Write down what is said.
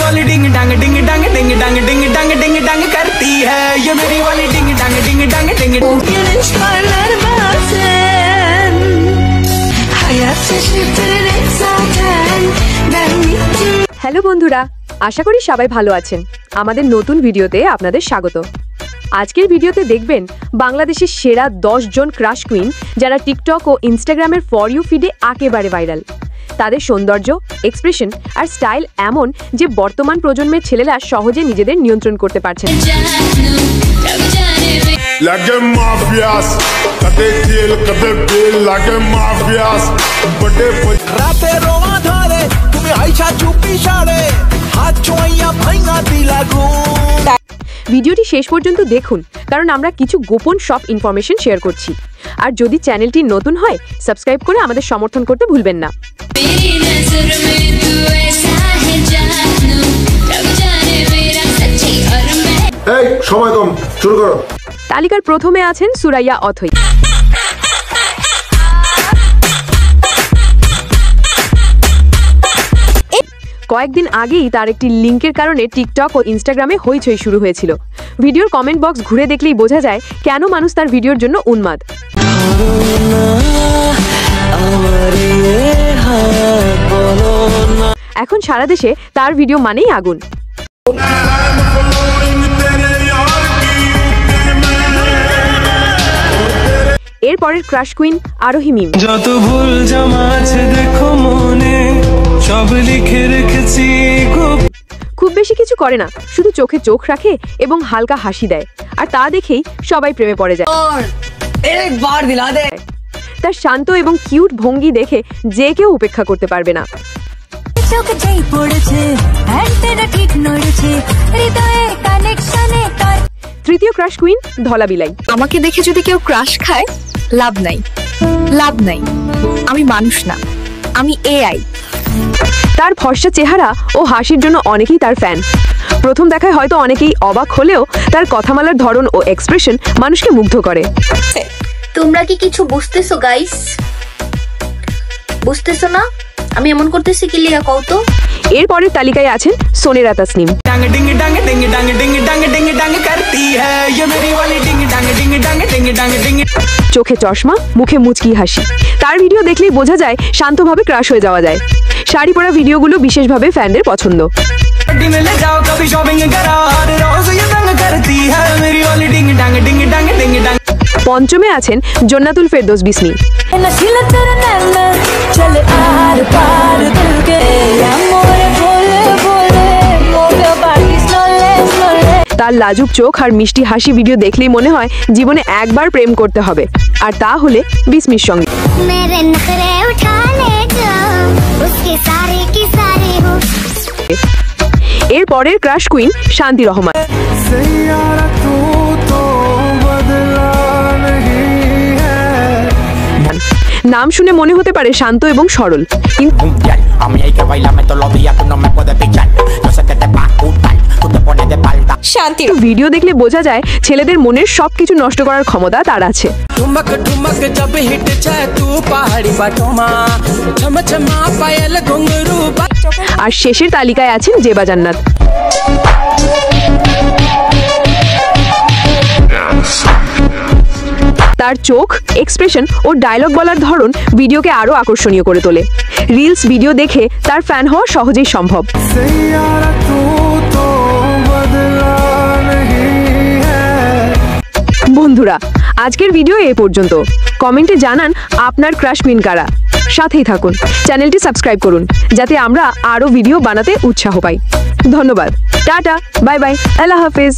वाली डिंग डांग डिंग डांग डिंग डांग डिंग डांग डिंग डांग करती है ये मेरी वाली डिंग डांग डिंग डांग डिंग হ্যালো বন্ধুরা, আশা করি সবাই ভালো আছেন। আমাদের নতুন ভিডিওতে আপনাদের স্বাগত। আজকের ভিডিওতে দেখবেন বাংলাদেশের সেরা 10 জন ক্রাশ কুইন যারা টিকটক ও ইনস্টাগ্রামের ফর ইউ ফিডে একেবারে ভাইরাল। তাদের সৌন্দর্য, এক্সপ্রেশন আর স্টাইল এমন যে বর্তমান প্রজন্মের ছেলেরা সহজে নিজেদের নিয়ন্ত্রণ করতে পারছেন। ভিডিওটি শেষ পর্যন্ত দেখুন, কারণ আমরা কিছু গোপন সব ইনফরমেশন শেয়ার করছি। আর যদি চ্যানেলটি নতুন হয়, সাবস্ক্রাইব করে আমাদের সমর্থন করতে ভুলবেন না। এই সময় কম, শুরু করো। তালিকার প্রথমে আছেন সুরাইয়া অথৈ। কয়েকদিন আগেই তার একটি লিঙ্কের কারণে টিকটক ও ইনস্টাগ্রামে হইচই শুরু হয়েছিল। ভিডিওর কমেন্ট বক্স ঘুরে দেখলেই বোঝা যায় কেন মানুষ তার ভিডিওর জন্য উন্মাদ। এখন সারা দেশে তার ভিডিও মানেই আগুন। এর পরের ক্রাশ কুইন আরোহী মিম। যত ভুল জমা আছে দেখো মনে, সব লিখে রেখেছি। খুব বেশি কিছু করে না, শুধু চোখে চোখ রাখে এবং হালকা হাসি দেয়, আর তা দেখেই সবাই প্রেমে পড়ে যায়। তার শান্ত এবং কিউট ভঙ্গি দেখে যে কেউ উপেক্ষা করতে পারবে না। তৃতীয় ক্রাশ কুইন ধলা বিলাই। আমাকে দেখে যদি কেউ ক্রাশ খায়, লাভ নাই, লাভ নাই। আমি মানুষ না, আমি এআই। তার ফর্সা চেহারা ও হাসির জন্য অনেকেই তার ফ্যান। প্রথম দেখায় হয়তো অনেকেই অবাক হলেও তার কথামালার ধরন ও এক্সপ্রেশন মানুষকে মুগ্ধ করে। তোমরা কি কিছু বুঝতেছো গাইস? বুঝতেছো না আমি এমন করতেছি কি লিয়া কও তো? এর পরের তালিকায় আছেন সোনেরা তাসনিম। डांग डिंग डांग डिंग डांग डिंग डांग डिंग डांग करती है ये मेरी वाली डिंग डांग डिंग डांग डिंग डांग डिंग। চোখে চশমা, মুখে মুচকি হাসি। তার ভিডিও দেখলেই বোঝা যায় শান্তভাবে ক্রাশ হয়ে যাওয়া যায়। শাড়ি পরা ভিডিওগুলো বিশেষভাবে ফ্যানদের পছন্দ। ले जाओ कभी शॉपिंग करा हर रोज ये तंग करती है मेरी वाली डिंग डांग डिंग डांग डिंग डांग। পঞ্চমে আছেন জন্নাতুল ফেরদৌস বিসমি। তার লাজুক চোখ আর মিষ্টি হাসি ভিডিও দেখলেই মনে হয় জীবনে একবার প্রেম করতে হবে, আর তা হলে বিসমির সঙ্গে। এর পরের ক্রাশ কুইন শান্তি রহমান। নাম শুনে মনে হতে পারে শান্ত এবং সরল, কিন্তু শান্তির ভিডিও দেখলে বোঝা যায় ছেলেদের মনের সবকিছু নষ্ট করার ক্ষমতা তার আছে। আর শেষের তালিকায় আছেন জেবা জান্নাত। তার চোখ, এক্সপ্রেশন ও ডায়লগ বলার ধরন ভিডিওকে আরো আকর্ষণীয় করে তোলে। রিলস ভিডিও দেখে তার ফ্যান হওয়া সহজেই সম্ভব। বন্ধুরা, আজকের ভিডিও এই পর্যন্ত। কমেন্টে জানান আপনার ক্রাশ কুইন কারা। সাথেই থাকুন, চ্যানেলটি সাবস্ক্রাইব করুন যাতে আমরা আরো ভিডিও বানাতে উৎসাহ পাই। ধন্যবাদ, টাটা, বাই বাই, আল্লাহ হাফেজ।